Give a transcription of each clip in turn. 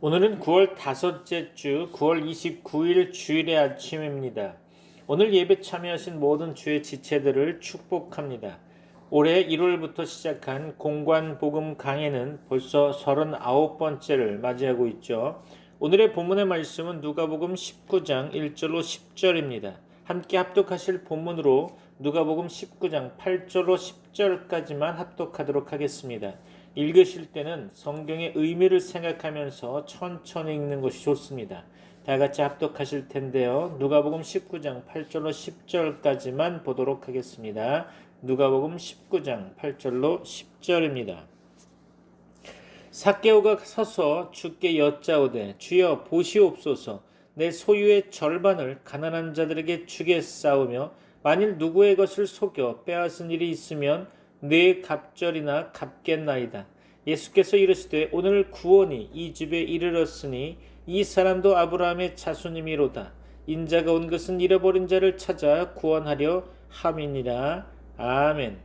오늘은 9월 다섯째 주 9월 29일 주일의 아침입니다. 오늘 예배 참여하신 모든 주의 지체들을 축복합니다. 올해 1월부터 시작한 공관 복음 강해는 벌써 39번째를 맞이하고 있죠. 오늘의 본문의 말씀은 누가복음 19장 1절로 10절입니다. 함께 합독하실 본문으로 누가복음 19장 8절로 10절까지만 합독하도록 하겠습니다. 읽으실 때는 성경의 의미를 생각하면서 천천히 읽는 것이 좋습니다. 다 같이 합독하실 텐데요. 누가복음 19장 8절로 10절까지만 보도록 하겠습니다. 누가복음 19장 8절로 10절입니다. 삭개오가 서서 주께 여짜오되 주여 보시옵소서 내 소유의 절반을 가난한 자들에게 주겠사오며 만일 누구의 것을 속여 빼앗은 일이 있으면 네 갑절이나 갚겠나이다. 예수께서 이르시되 오늘 구원이 이 집에 이르렀으니 이 사람도 아브라함의 자손이미로다. 인자가 온 것은 잃어버린 자를 찾아 구원하려 함이니라. 아멘.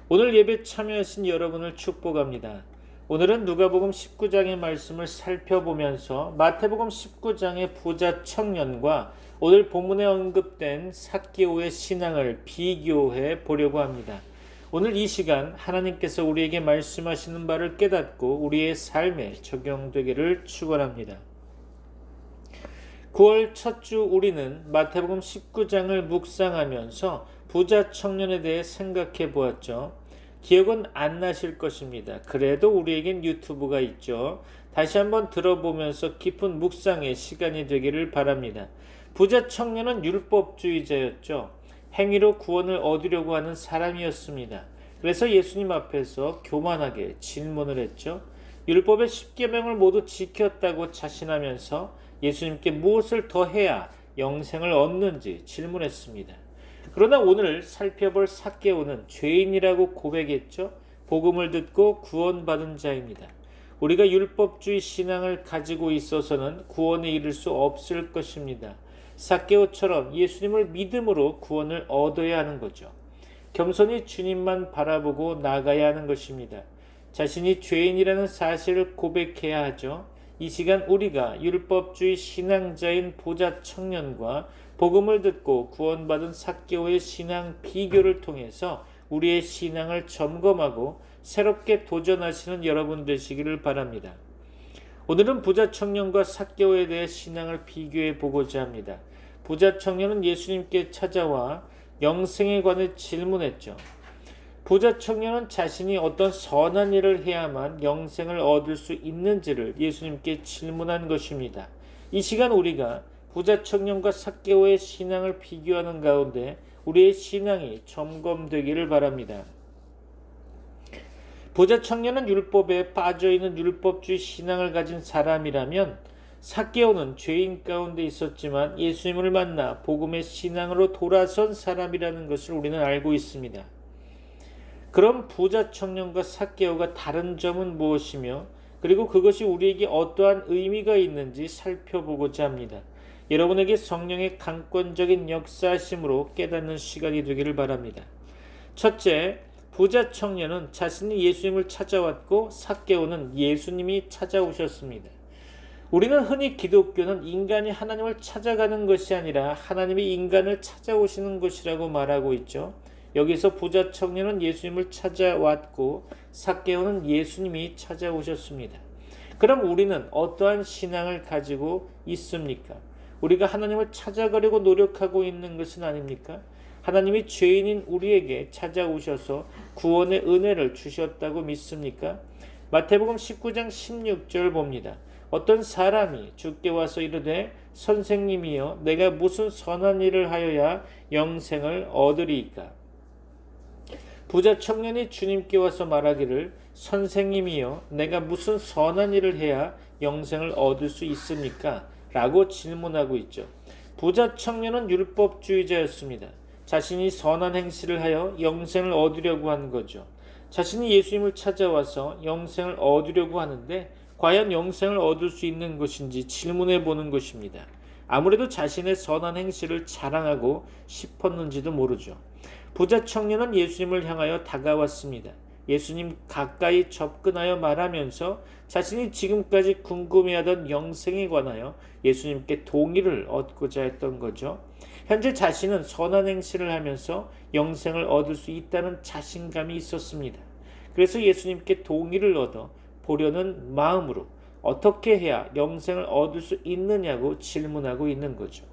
오늘 예배 참여하신 여러분을 축복합니다. 오늘은 누가복음 19장의 말씀을 살펴보면서 마태복음 19장의 부자 청년과 오늘 본문에 언급된 삭개오의 신앙을 비교해 보려고 합니다. 오늘 이 시간 하나님께서 우리에게 말씀하시는 바를 깨닫고 우리의 삶에 적용되기를 축원합니다. 9월 첫 주 우리는 마태복음 19장을 묵상하면서 부자 청년에 대해 생각해 보았죠. 기억은 안 나실 것입니다. 그래도 우리에겐 유튜브가 있죠. 다시 한번 들어보면서 깊은 묵상의 시간이 되기를 바랍니다. 부자 청년은 율법주의자였죠. 행위로 구원을 얻으려고 하는 사람이었습니다. 그래서 예수님 앞에서 교만하게 질문을 했죠. 율법의 10계명을 모두 지켰다고 자신하면서 예수님께 무엇을 더 해야 영생을 얻는지 질문했습니다. 그러나 오늘 살펴볼 삭개오는 죄인이라고 고백했죠. 복음을 듣고 구원받은 자입니다. 우리가 율법주의 신앙을 가지고 있어서는 구원에 이를 수 없을 것입니다. 삭개오처럼 예수님을 믿음으로 구원을 얻어야 하는 거죠. 겸손히 주님만 바라보고 나가야 하는 것입니다. 자신이 죄인이라는 사실을 고백해야 하죠. 이 시간 우리가 율법주의 신앙자인 부자 청년과 복음을 듣고 구원받은 삭개오의 신앙 비교를 통해서 우리의 신앙을 점검하고 새롭게 도전하시는 여러분 되시기를 바랍니다. 오늘은 부자 청년과 삭개오에 대해 신앙을 비교해 보고자 합니다. 부자 청년은 예수님께 찾아와 영생에 관해 질문했죠. 부자 청년은 자신이 어떤 선한 일을 해야만 영생을 얻을 수 있는지를 예수님께 질문한 것입니다. 이 시간 우리가 부자 청년과 삭개오의 신앙을 비교하는 가운데 우리의 신앙이 점검되기를 바랍니다. 부자 청년은 율법에 빠져있는 율법주의 신앙을 가진 사람이라면 삭개오는 죄인 가운데 있었지만 예수님을 만나 복음의 신앙으로 돌아선 사람이라는 것을 우리는 알고 있습니다. 그럼 부자 청년과 삭개오가 다른 점은 무엇이며 그리고 그것이 우리에게 어떠한 의미가 있는지 살펴보고자 합니다. 여러분에게 성령의 강권적인 역사하심으로 깨닫는 시간이 되기를 바랍니다. 첫째, 부자 청년은 자신이 예수님을 찾아왔고 삭개오는 예수님이 찾아오셨습니다. 우리는 흔히 기독교는 인간이 하나님을 찾아가는 것이 아니라 하나님이 인간을 찾아오시는 것이라고 말하고 있죠. 여기서 부자 청년은 예수님을 찾아왔고 삭개오는 예수님이 찾아오셨습니다. 그럼 우리는 어떠한 신앙을 가지고 있습니까? 우리가 하나님을 찾아가려고 노력하고 있는 것은 아닙니까? 하나님이 죄인인 우리에게 찾아오셔서 구원의 은혜를 주셨다고 믿습니까? 마태복음 19장 16절 봅니다. 어떤 사람이 주께 와서 이르되 선생님이여 내가 무슨 선한 일을 하여야 영생을 얻으리이까? 부자 청년이 주님께 와서 말하기를 선생님이여 내가 무슨 선한 일을 해야 영생을 얻을 수 있습니까? 라고 질문하고 있죠. 부자 청년은 율법주의자였습니다. 자신이 선한 행실을 하여 영생을 얻으려고 하는 거죠. 자신이 예수님을 찾아와서 영생을 얻으려고 하는데 과연 영생을 얻을 수 있는 것인지 질문해 보는 것입니다. 아무래도 자신의 선한 행실을 자랑하고 싶었는지도 모르죠. 부자 청년은 예수님을 향하여 다가왔습니다. 예수님 가까이 접근하여 말하면서 자신이 지금까지 궁금해하던 영생에 관하여 예수님께 동의를 얻고자 했던 거죠. 현재 자신은 선한 행실을 하면서 영생을 얻을 수 있다는 자신감이 있었습니다. 그래서 예수님께 동의를 얻어 보려는 마음으로 어떻게 해야 영생을 얻을 수 있느냐고 질문하고 있는 거죠.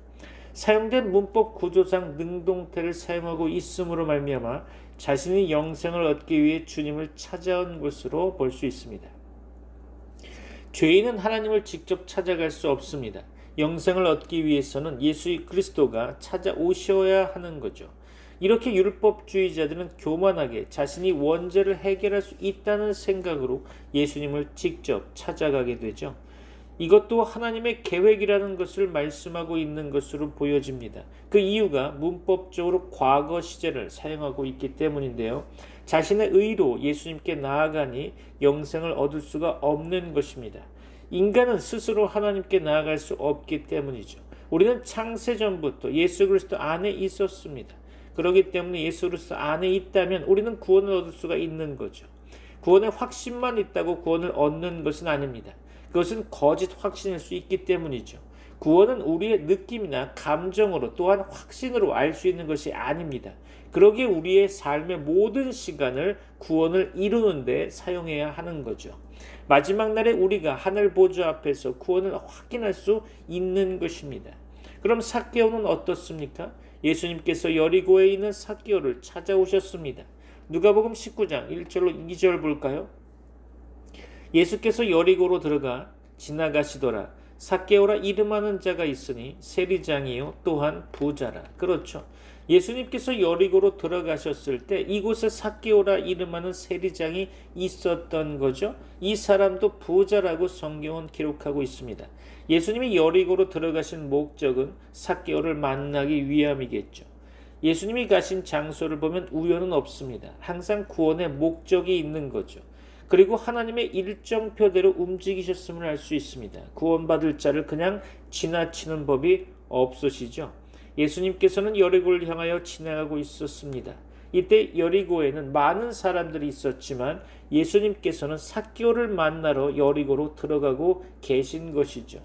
사용된 문법 구조상 능동태를 사용하고 있음으로 말미암아 자신이 영생을 얻기 위해 주님을 찾아온 것으로 볼 수 있습니다. 죄인은 하나님을 직접 찾아갈 수 없습니다. 영생을 얻기 위해서는 예수 그리스도가 찾아오셔야 하는 거죠. 이렇게 율법주의자들은 교만하게 자신이 원죄를 해결할 수 있다는 생각으로 예수님을 직접 찾아가게 되죠. 이것도 하나님의 계획이라는 것을 말씀하고 있는 것으로 보여집니다. 그 이유가 문법적으로 과거 시제를 사용하고 있기 때문인데요. 자신의 의로 예수님께 나아가니 영생을 얻을 수가 없는 것입니다. 인간은 스스로 하나님께 나아갈 수 없기 때문이죠. 우리는 창세전부터 예수 그리스도 안에 있었습니다. 그렇기 때문에 예수 그리스도 안에 있다면 우리는 구원을 얻을 수가 있는 거죠. 구원의 확신만 있다고 구원을 얻는 것은 아닙니다. 그것은 거짓 확신일 수 있기 때문이죠. 구원은 우리의 느낌이나 감정으로 또한 확신으로 알 수 있는 것이 아닙니다. 그러기에 우리의 삶의 모든 시간을 구원을 이루는 데 사용해야 하는 거죠. 마지막 날에 우리가 하늘 보좌 앞에서 구원을 확인할 수 있는 것입니다. 그럼 삭개오는 어떻습니까? 예수님께서 여리고에 있는 삭개오를 찾아오셨습니다. 누가복음 19장 1절로 2절 볼까요? 예수께서 여리고로 들어가 지나가시더라. 삭개오라 이름하는 자가 있으니 세리장이요 또한 부자라. 그렇죠. 예수님께서 여리고로 들어가셨을 때 이곳에 삭개오라 이름하는 세리장이 있었던 거죠. 이 사람도 부자라고 성경은 기록하고 있습니다. 예수님이 여리고로 들어가신 목적은 삭개오를 만나기 위함이겠죠. 예수님이 가신 장소를 보면 우연은 없습니다. 항상 구원의 목적이 있는 거죠. 그리고 하나님의 일정표대로 움직이셨음을 알 수 있습니다. 구원받을 자를 그냥 지나치는 법이 없으시죠. 예수님께서는 여리고를 향하여 지나가고 있었습니다. 이때 여리고에는 많은 사람들이 있었지만 예수님께서는 삭개오를 만나러 여리고로 들어가고 계신 것이죠.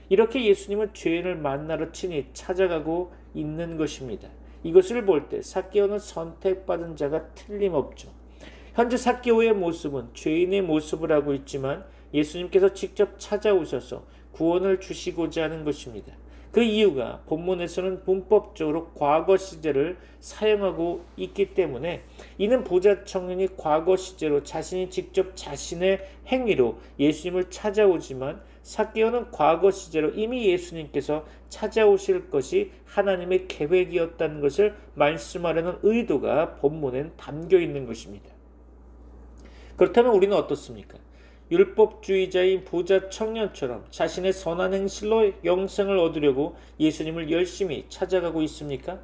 이렇게 예수님은 죄인을 만나러 친히 찾아가고 있는 것입니다. 이것을 볼 때 삭개오는 선택받은 자가 틀림없죠. 현재 삭개오의 모습은 죄인의 모습을 하고 있지만 예수님께서 직접 찾아오셔서 구원을 주시고자 하는 것입니다. 그 이유가 본문에서는 문법적으로 과거 시제를 사용하고 있기 때문에 이는 부자 청년이 과거 시제로 자신이 직접 자신의 행위로 예수님을 찾아오지만 삭개오는 과거 시제로 이미 예수님께서 찾아오실 것이 하나님의 계획이었다는 것을 말씀하려는 의도가 본문엔 담겨 있는 것입니다. 그렇다면 우리는 어떻습니까? 율법주의자인 부자 청년처럼 자신의 선한 행실로 영생을 얻으려고 예수님을 열심히 찾아가고 있습니까?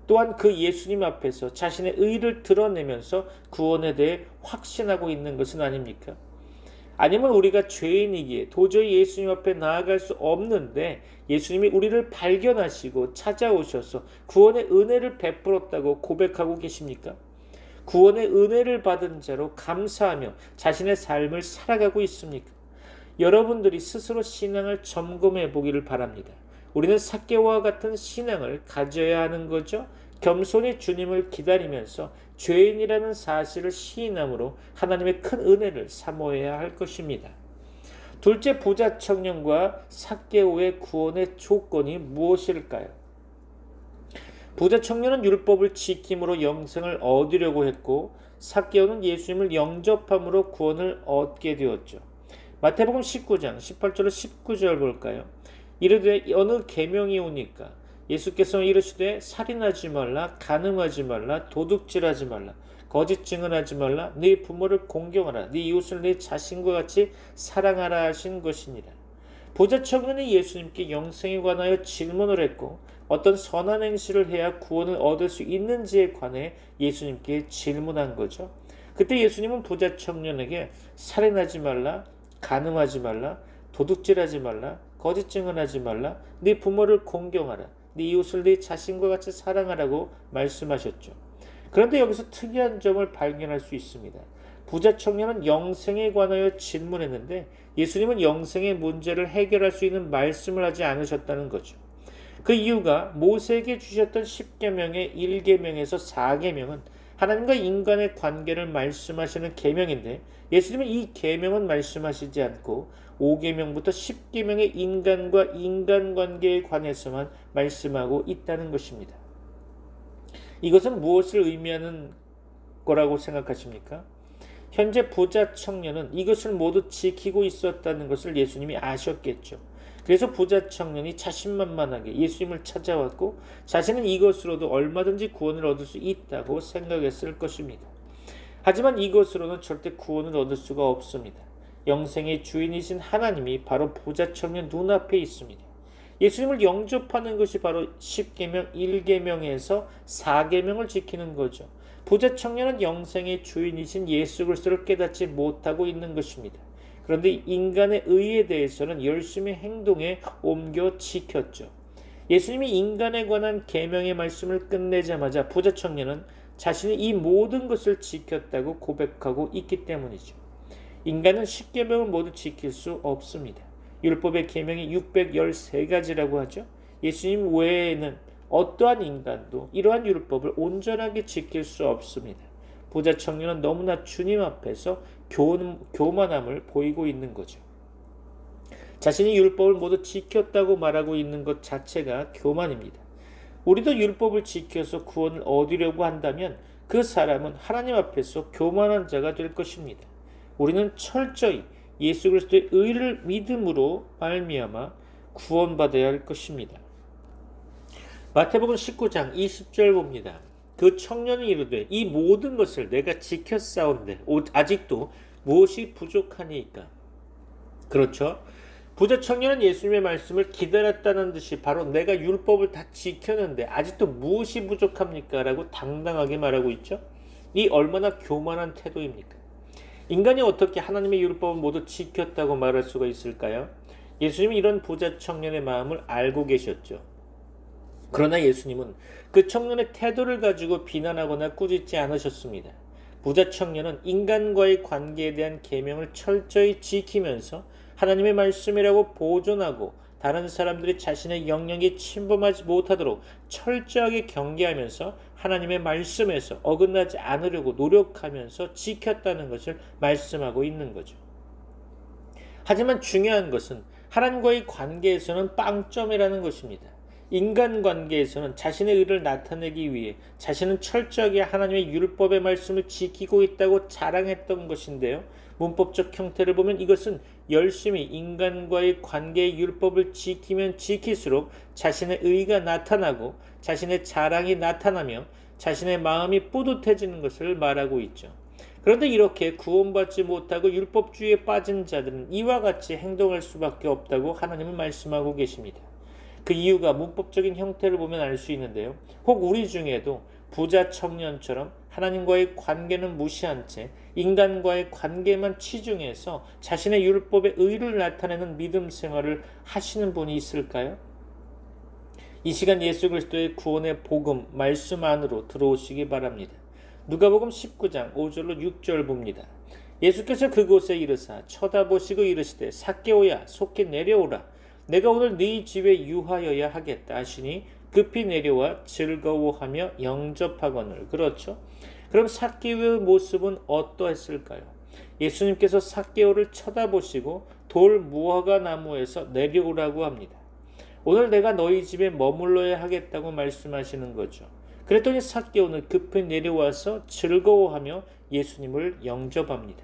또한 그 예수님 앞에서 자신의 의를 드러내면서 구원에 대해 확신하고 있는 것은 아닙니까? 아니면 우리가 죄인이기에 도저히 예수님 앞에 나아갈 수 없는데 예수님이 우리를 발견하시고 찾아오셔서 구원의 은혜를 베풀었다고 고백하고 계십니까? 구원의 은혜를 받은 자로 감사하며 자신의 삶을 살아가고 있습니까? 여러분들이 스스로 신앙을 점검해 보기를 바랍니다. 우리는 삭개오와 같은 신앙을 가져야 하는 거죠. 겸손히 주님을 기다리면서 죄인이라는 사실을 시인함으로 하나님의 큰 은혜를 사모해야 할 것입니다. 둘째, 부자 청년과 삭개오의 구원의 조건이 무엇일까요? 부자 청년은 율법을 지킴으로 영생을 얻으려고 했고 삭개오는 예수님을 영접함으로 구원을 얻게 되었죠. 마태복음 19장 18절로 19절 볼까요? 이르되 어느 계명이 오니까 예수께서 이르시되 살인하지 말라, 간음하지 말라, 도둑질하지 말라, 거짓 증언하지 말라, 네 부모를 공경하라, 네 이웃을 네 자신과 같이 사랑하라 하신 것이니라. 부자 청년이 예수님께 영생에 관하여 질문을 했고 어떤 선한 행실을 해야 구원을 얻을 수 있는지에 관해 예수님께 질문한 거죠. 그때 예수님은 부자 청년에게 살인하지 말라, 간음하지 말라, 도둑질하지 말라, 거짓 증언하지 말라, 네 부모를 공경하라, 네 이웃을 네 자신과 같이 사랑하라고 말씀하셨죠. 그런데 여기서 특이한 점을 발견할 수 있습니다. 부자 청년은 영생에 관하여 질문했는데 예수님은 영생의 문제를 해결할 수 있는 말씀을 하지 않으셨다는 거죠. 그 이유가 모세에게 주셨던 10계명의 1계명에서 4계명은 하나님과 인간의 관계를 말씀하시는 계명인데 예수님은 이 계명은 말씀하시지 않고 5계명부터 10계명의 인간과 인간관계에 관해서만 말씀하고 있다는 것입니다. 이것은 무엇을 의미하는 거라고 생각하십니까? 현재 부자 청년은 이것을 모두 지키고 있었다는 것을 예수님이 아셨겠죠. 그래서 부자 청년이 자신만만하게 예수님을 찾아왔고 자신은 이것으로도 얼마든지 구원을 얻을 수 있다고 생각했을 것입니다. 하지만 이것으로는 절대 구원을 얻을 수가 없습니다. 영생의 주인이신 하나님이 바로 부자 청년 눈앞에 있습니다. 예수님을 영접하는 것이 바로 10계명 1계명에서 4계명을 지키는 거죠. 부자 청년은 영생의 주인이신 예수 그리스도를 깨닫지 못하고 있는 것입니다. 그런데 인간의 의에 대해서는 열심히 행동에 옮겨 지켰죠. 예수님이 인간에 관한 계명의 말씀을 끝내자마자 부자 청년은 자신이 이 모든 것을 지켰다고 고백하고 있기 때문이죠. 인간은 10계명을 모두 지킬 수 없습니다. 율법의 계명이 613가지라고 하죠. 예수님 외에는 어떠한 인간도 이러한 율법을 온전하게 지킬 수 없습니다. 부자 청년은 너무나 주님 앞에서 교만함을 보이고 있는 거죠. 자신이 율법을 모두 지켰다고 말하고 있는 것 자체가 교만입니다. 우리도 율법을 지켜서 구원을 얻으려고 한다면 그 사람은 하나님 앞에서 교만한 자가 될 것입니다. 우리는 철저히 예수 그리스도의 의를 믿음으로 말미암아 구원받아야 할 것입니다. 마태복음 19장 20절 봅니다. 그 청년이 이르되 이 모든 것을 내가 지켰사온데 아직도 무엇이 부족하니까? 그렇죠. 부자 청년은 예수님의 말씀을 기다렸다는 듯이 바로 내가 율법을 다 지켰는데 아직도 무엇이 부족합니까? 라고 당당하게 말하고 있죠. 이 얼마나 교만한 태도입니까? 인간이 어떻게 하나님의 율법을 모두 지켰다고 말할 수가 있을까요? 예수님이 이런 부자 청년의 마음을 알고 계셨죠. 그러나 예수님은 그 청년의 태도를 가지고 비난하거나 꾸짖지 않으셨습니다. 부자 청년은 인간과의 관계에 대한 계명을 철저히 지키면서 하나님의 말씀이라고 보존하고 다른 사람들이 자신의 영역에 침범하지 못하도록 철저하게 경계하면서 하나님의 말씀에서 어긋나지 않으려고 노력하면서 지켰다는 것을 말씀하고 있는 거죠. 하지만 중요한 것은 하나님과의 관계에서는 빵점이라는 것입니다. 인간관계에서는 자신의 의를 나타내기 위해 자신은 철저하게 하나님의 율법의 말씀을 지키고 있다고 자랑했던 것인데요. 문법적 형태를 보면 이것은 열심히 인간과의 관계의 율법을 지키면 지킬수록 자신의 의가 나타나고 자신의 자랑이 나타나며 자신의 마음이 뿌듯해지는 것을 말하고 있죠. 그런데 이렇게 구원받지 못하고 율법주의에 빠진 자들은 이와 같이 행동할 수밖에 없다고 하나님은 말씀하고 계십니다. 그 이유가 문법적인 형태를 보면 알 수 있는데요. 혹 우리 중에도 부자 청년처럼 하나님과의 관계는 무시한 채 인간과의 관계만 치중해서 자신의 율법의 의를 나타내는 믿음 생활을 하시는 분이 있을까요? 이 시간 예수 그리스도의 구원의 복음 말씀 안으로 들어오시기 바랍니다. 누가복음 19장 5절로 6절 봅니다. 예수께서 그곳에 이르사 쳐다보시고 이르시되 삭개오야 속히 내려오라. 내가 오늘 네 집에 유하여야 하겠다 하시니 급히 내려와 즐거워하며 영접하거늘. 그렇죠. 그럼 삭개오의 모습은 어떠했을까요? 예수님께서 삭개오를 쳐다보시고 돌 무화과 나무에서 내려오라고 합니다. 오늘 내가 너희 집에 머물러야 하겠다고 말씀하시는 거죠. 그랬더니 삭개오는 급히 내려와서 즐거워하며 예수님을 영접합니다.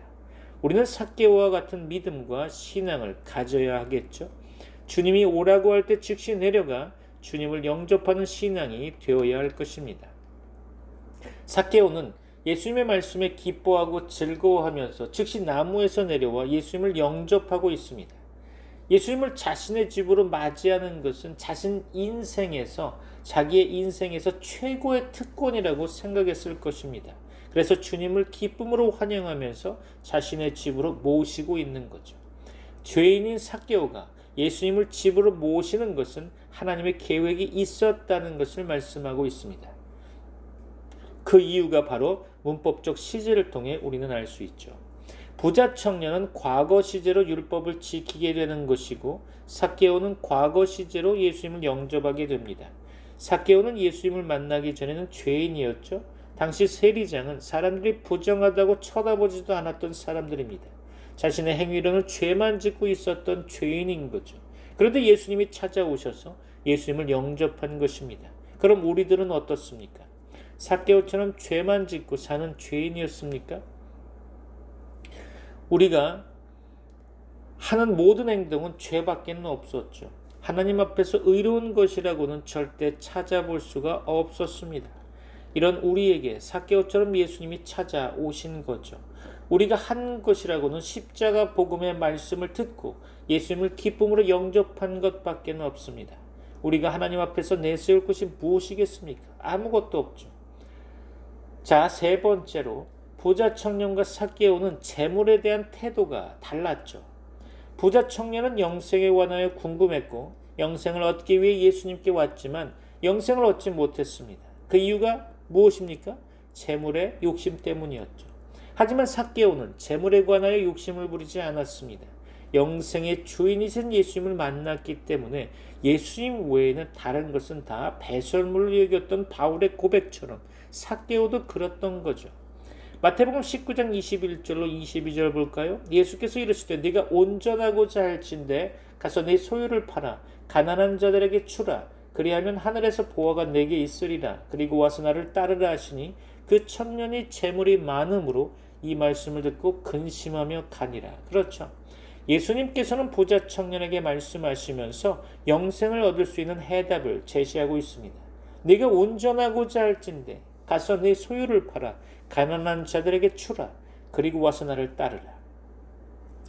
우리는 삭개오와 같은 믿음과 신앙을 가져야 하겠죠. 주님이 오라고 할 때 즉시 내려가 주님을 영접하는 신앙이 되어야 할 것입니다. 삭개오는 예수님의 말씀에 기뻐하고 즐거워하면서 즉시 나무에서 내려와 예수님을 영접하고 있습니다. 예수님을 자신의 집으로 맞이하는 것은 자기의 인생에서 최고의 특권이라고 생각했을 것입니다. 그래서 주님을 기쁨으로 환영하면서 자신의 집으로 모시고 있는 거죠. 죄인인 삭개오가 예수님을 집으로 모시는 것은 하나님의 계획이 있었다는 것을 말씀하고 있습니다. 그 이유가 바로 문법적 시제를 통해 우리는 알 수 있죠. 부자 청년은 과거 시제로 율법을 지키게 되는 것이고 삭개오는 과거 시제로 예수님을 영접하게 됩니다. 삭개오는 예수님을 만나기 전에는 죄인이었죠. 당시 세리장은 사람들이 부정하다고 쳐다보지도 않았던 사람들입니다. 자신의 행위로는 죄만 짓고 있었던 죄인인 거죠. 그런데 예수님이 찾아오셔서 예수님을 영접한 것입니다. 그럼 우리들은 어떻습니까? 삭개오처럼 죄만 짓고 사는 죄인이었습니까? 우리가 하는 모든 행동은 죄밖에는 없었죠. 하나님 앞에서 의로운 것이라고는 절대 찾아볼 수가 없었습니다. 이런 우리에게 삭개오처럼 예수님이 찾아오신 거죠. 우리가 한 것이라고는 십자가 복음의 말씀을 듣고 예수님을 기쁨으로 영접한 것밖에는 없습니다. 우리가 하나님 앞에서 내세울 것이 무엇이겠습니까? 아무것도 없죠. 자, 세 번째로 부자 청년과 삭개오는 재물에 대한 태도가 달랐죠. 부자 청년은 영생에 관하여 궁금했고 영생을 얻기 위해 예수님께 왔지만 영생을 얻지 못했습니다. 그 이유가 무엇입니까? 재물의 욕심 때문이었죠. 하지만 삭개오는 재물에 관하여 욕심을 부리지 않았습니다. 영생의 주인이신 예수님을 만났기 때문에 예수님 외에는 다른 것은 다 배설물로 여겼던 바울의 고백처럼 삭개오도 그랬던 거죠. 마태복음 19장 21절로 22절 볼까요? 예수께서 이르시되 네가 온전하고자 할진대 가서 네 소유를 팔아 가난한 자들에게 주라. 그리하면 하늘에서 보화가 내게 있으리라. 그리고 와서 나를 따르라 하시니 그 청년이 재물이 많음으로 이 말씀을 듣고 근심하며 가니라. 그렇죠. 예수님께서는 부자 청년에게 말씀하시면서 영생을 얻을 수 있는 해답을 제시하고 있습니다. 네가 온전하고자 할진대 가서 네 소유를 팔아 가난한 자들에게 주라. 그리고 와서 나를 따르라.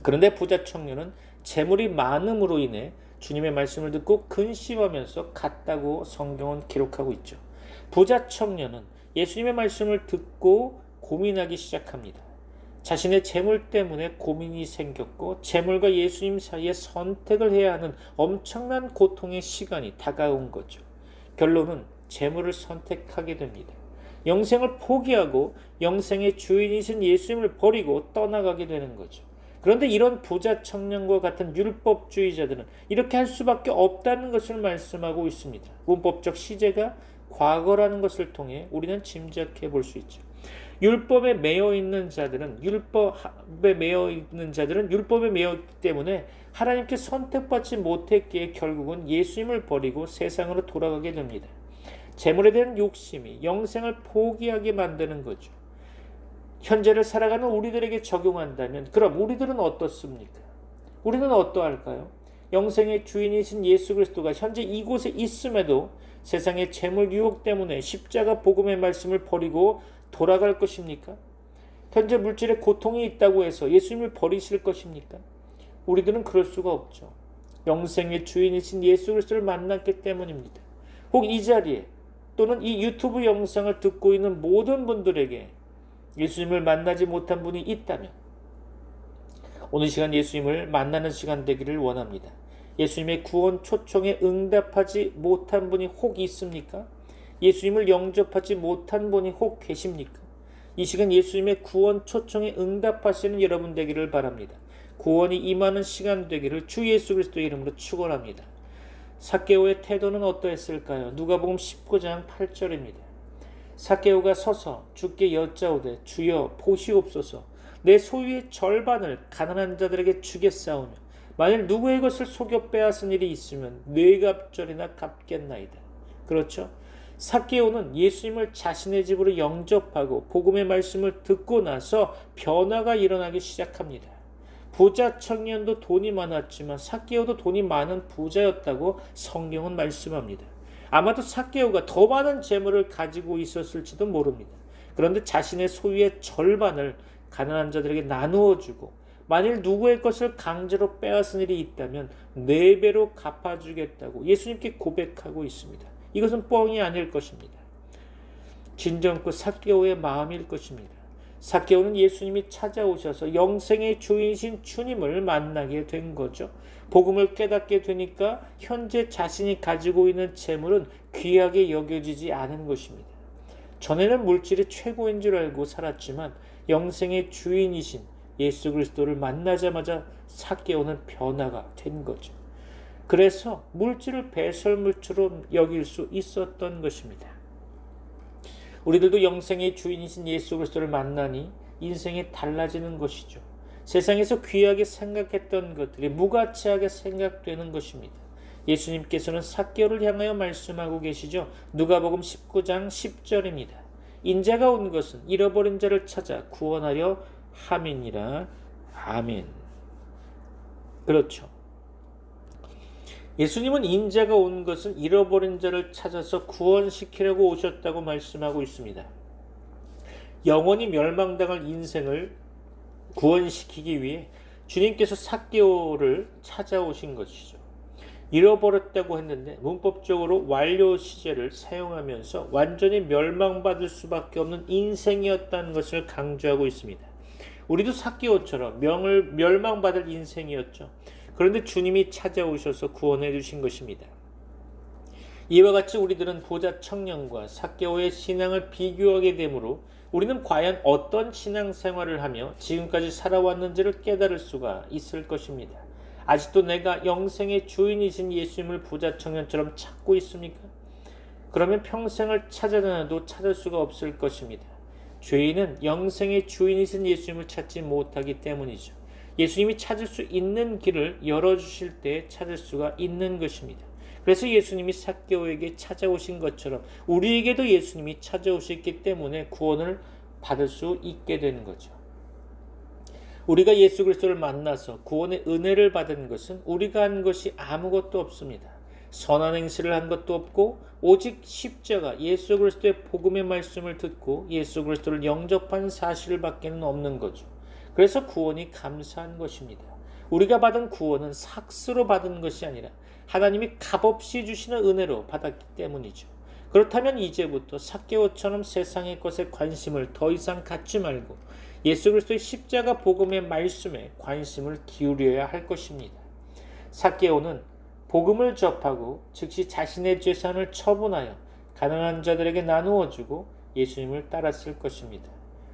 그런데 부자 청년은 재물이 많음으로 인해 주님의 말씀을 듣고 근심하면서 갔다고 성경은 기록하고 있죠. 부자 청년은 예수님의 말씀을 듣고 고민하기 시작합니다. 자신의 재물 때문에 고민이 생겼고 재물과 예수님 사이에 선택을 해야 하는 엄청난 고통의 시간이 다가온 거죠. 결론은 재물을 선택하게 됩니다. 영생을 포기하고 영생의 주인이신 예수님을 버리고 떠나가게 되는 거죠. 그런데 이런 부자 청년과 같은 율법주의자들은 이렇게 할 수밖에 없다는 것을 말씀하고 있습니다. 문법적 시제가 과거라는 것을 통해 우리는 짐작해 볼 수 있죠. 율법에 매여 있는 자들은 율법에 매여 있기 때문에 하나님께 선택받지 못했기에 결국은 예수님을 버리고 세상으로 돌아가게 됩니다. 재물에 대한 욕심이 영생을 포기하게 만드는 거죠. 현재를 살아가는 우리들에게 적용한다면 그럼 우리들은 어떻습니까? 우리는 어떠할까요? 영생의 주인이신 예수 그리스도가 현재 이곳에 있음에도 세상의 재물 유혹 때문에 십자가 복음의 말씀을 버리고 돌아갈 것입니까? 현재 물질에 고통이 있다고 해서 예수님을 버리실 것입니까? 우리들은 그럴 수가 없죠. 영생의 주인이신 예수 그리스도를 만났기 때문입니다. 혹 이 자리에 또는 이 유튜브 영상을 듣고 있는 모든 분들에게 예수님을 만나지 못한 분이 있다면 오늘 시간 예수님을 만나는 시간 되기를 원합니다. 예수님의 구원 초청에 응답하지 못한 분이 혹 있습니까? 예수님을 영접하지 못한 분이 혹 계십니까? 이 시간 예수님의 구원 초청에 응답하시는 여러분 되기를 바랍니다. 구원이 임하는 시간 되기를 주 예수 그리스도의 이름으로 축원합니다. 삭개오의 태도는 어떠했을까요? 누가복음 19장 8절입니다. 삭개오가 서서 주께 여짜오되 주여 보시옵소서 내 소유의 절반을 가난한 자들에게 주겠사오며 만일 누구의 것을 속여 빼앗은 일이 있으면 뇌갑절이나 갚겠나이다. 그렇죠? 삭개오는 예수님을 자신의 집으로 영접하고 복음의 말씀을 듣고 나서 변화가 일어나기 시작합니다. 부자 청년도 돈이 많았지만 삭개오도 돈이 많은 부자였다고 성경은 말씀합니다. 아마도 삭개오가 더 많은 재물을 가지고 있었을지도 모릅니다. 그런데 자신의 소유의 절반을 가난한 자들에게 나누어 주고 만일 누구의 것을 강제로 빼앗은 일이 있다면 4배로 갚아주겠다고 예수님께 고백하고 있습니다. 이것은 뻥이 아닐 것입니다. 진정그 삭개오의 마음일 것입니다. 삭개오는 예수님이 찾아오셔서 영생의 주인이신 주님을 만나게 된 거죠. 복음을 깨닫게 되니까 현재 자신이 가지고 있는 재물은 귀하게 여겨지지 않은 것입니다. 전에는 물질이 최고인 줄 알고 살았지만 영생의 주인이신 예수 그리스도를 만나자마자 삭개오는 변화가 된 거죠. 그래서 물질을 배설물처럼 여길 수 있었던 것입니다. 우리들도 영생의 주인이신 예수 그리스도를 만나니 인생이 달라지는 것이죠. 세상에서 귀하게 생각했던 것들이 무가치하게 생각되는 것입니다. 예수님께서는 삭개오를 향하여 말씀하고 계시죠. 누가복음 19장 10절입니다. 인자가 온 것은 잃어버린 자를 찾아 구원하려 함이니라. 아멘. 그렇죠. 예수님은 인자가 온 것은 잃어버린 자를 찾아서 구원시키려고 오셨다고 말씀하고 있습니다. 영원히 멸망당할 인생을 구원시키기 위해 주님께서 삭개오를 찾아오신 것이죠. 잃어버렸다고 했는데 문법적으로 완료 시제를 사용하면서 완전히 멸망받을 수밖에 없는 인생이었다는 것을 강조하고 있습니다. 우리도 삭개오처럼 멸망받을 인생이었죠. 그런데 주님이 찾아오셔서 구원해 주신 것입니다. 이와 같이 우리들은 보자 청년과 삭개오의 신앙을 비교하게 되므로 우리는 과연 어떤 신앙생활을 하며 지금까지 살아왔는지를 깨달을 수가 있을 것입니다. 아직도 내가 영생의 주인이신 예수님을 보자 청년처럼 찾고 있습니까? 그러면 평생을 찾아다녀도 찾을 수가 없을 것입니다. 죄인은 영생의 주인이신 예수님을 찾지 못하기 때문이죠. 예수님이 찾을 수 있는 길을 열어주실 때 찾을 수가 있는 것입니다. 그래서 예수님이 삭개오에게 찾아오신 것처럼 우리에게도 예수님이 찾아오셨기 때문에 구원을 받을 수 있게 되는 거죠. 우리가 예수 그리스도를 만나서 구원의 은혜를 받은 것은 우리가 한 것이 아무것도 없습니다. 선한 행실을 한 것도 없고 오직 십자가 예수 그리스도의 복음의 말씀을 듣고 예수 그리스도를 영접한 사실을 밖에는 없는 거죠. 그래서 구원이 감사한 것입니다. 우리가 받은 구원은 삭스로 받은 것이 아니라 하나님이 값없이 주시는 은혜로 받았기 때문이죠. 그렇다면 이제부터 삭개오처럼 세상의 것에 관심을 더 이상 갖지 말고 예수 그리스도의 십자가 복음의 말씀에 관심을 기울여야 할 것입니다. 삭개오는 복음을 접하고 즉시 자신의 재산을 처분하여 가난한 자들에게 나누어 주고 예수님을 따랐을 것입니다.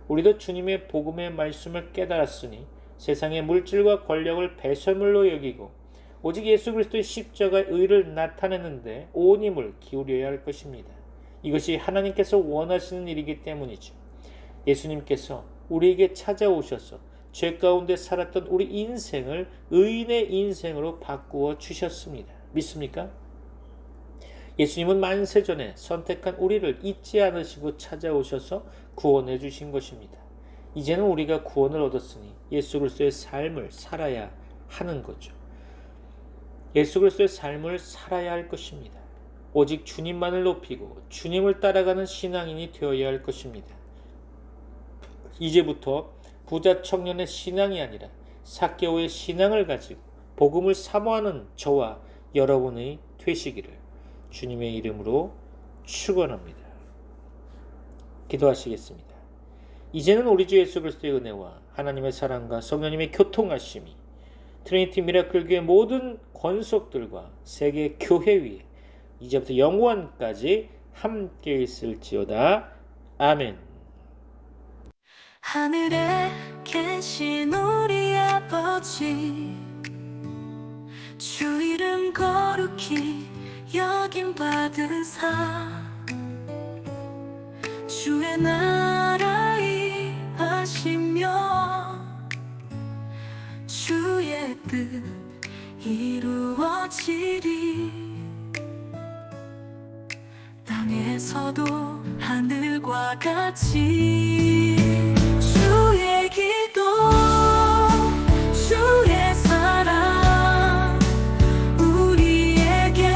우리도 주님의 복음의 말씀을 깨달았으니 세상의 물질과 권력을 배설물로 여기고 오직 예수 그리스도의 십자가의 의를 나타내는데 온 힘을 기울여야 할 것입니다. 이것이 하나님께서 원하시는 일이기 때문이죠. 예수님께서 우리에게 찾아오셔서 죄 가운데 살았던 우리 인생을 의인의 인생으로 바꾸어 주셨습니다. 믿습니까? 예수님은 만세전에 선택한 우리를 잊지 않으시고 찾아오셔서 구원해 주신 것입니다. 이제는 우리가 구원을 얻었으니 예수 그리스도의 삶을 살아야 하는 거죠. 예수 그리스도의 삶을 살아야 할 것입니다. 오직 주님만을 높이고 주님을 따라가는 신앙인이 되어야 할 것입니다. 이제부터 부자 청년의 신앙이 아니라 삭개오의 신앙을 가지고 복음을 사모하는 저와 여러분이 되시기를 주님의 이름으로 축원합니다. 기도하시겠습니다. 이제는 우리 주 예수 그리스도의 은혜와 하나님의 사랑과 성령님의 교통하심이 트리니티 미라클 교회 모든 권속들과 세계 교회 위에 이제부터 영원까지 함께 있을지어다. 아멘. 하늘에 계신 우리 아버지, 주 이름 거룩히 여김 받으사 주의 나라 임하시며 주의 뜻 이루어지리. 땅에서도 하늘과 같이 주의 기도 주의 사랑 우리에게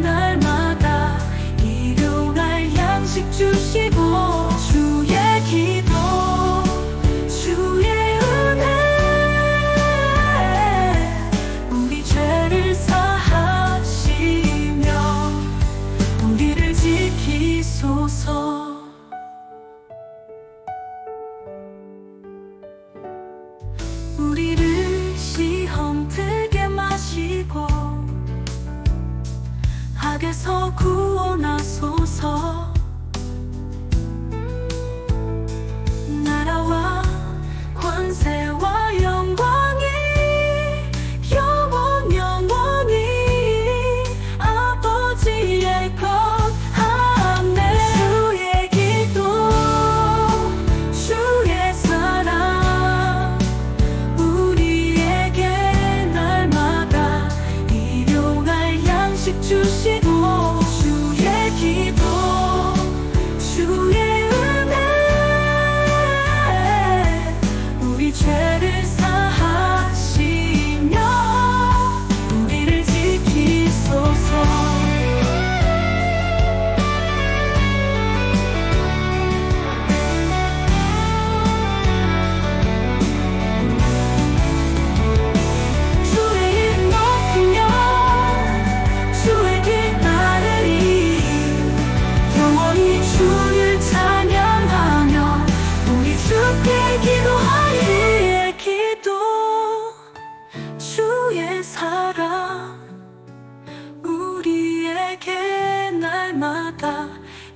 날마다 일용할 양식 주시고 주의 기도 주의 은혜 우리 죄를 사하시며 우리를 지키소서. 우리를 시험 들게 마시고 악에서 구원하소서.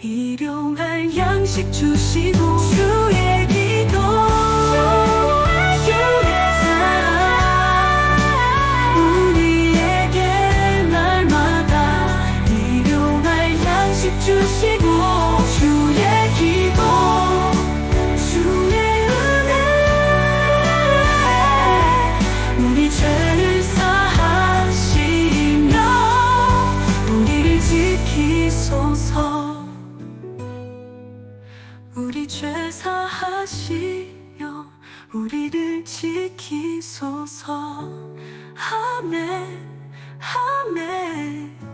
일용할 양식 주시고 주의 기도 주의 사랑 우리에게 날마다 일용할 양식 주시고 주의 기도 주의 은혜 우리 죄를 사하시며 우리를 지키소서 우리 죄 사하시며 우리를 지키소서 아멘 아멘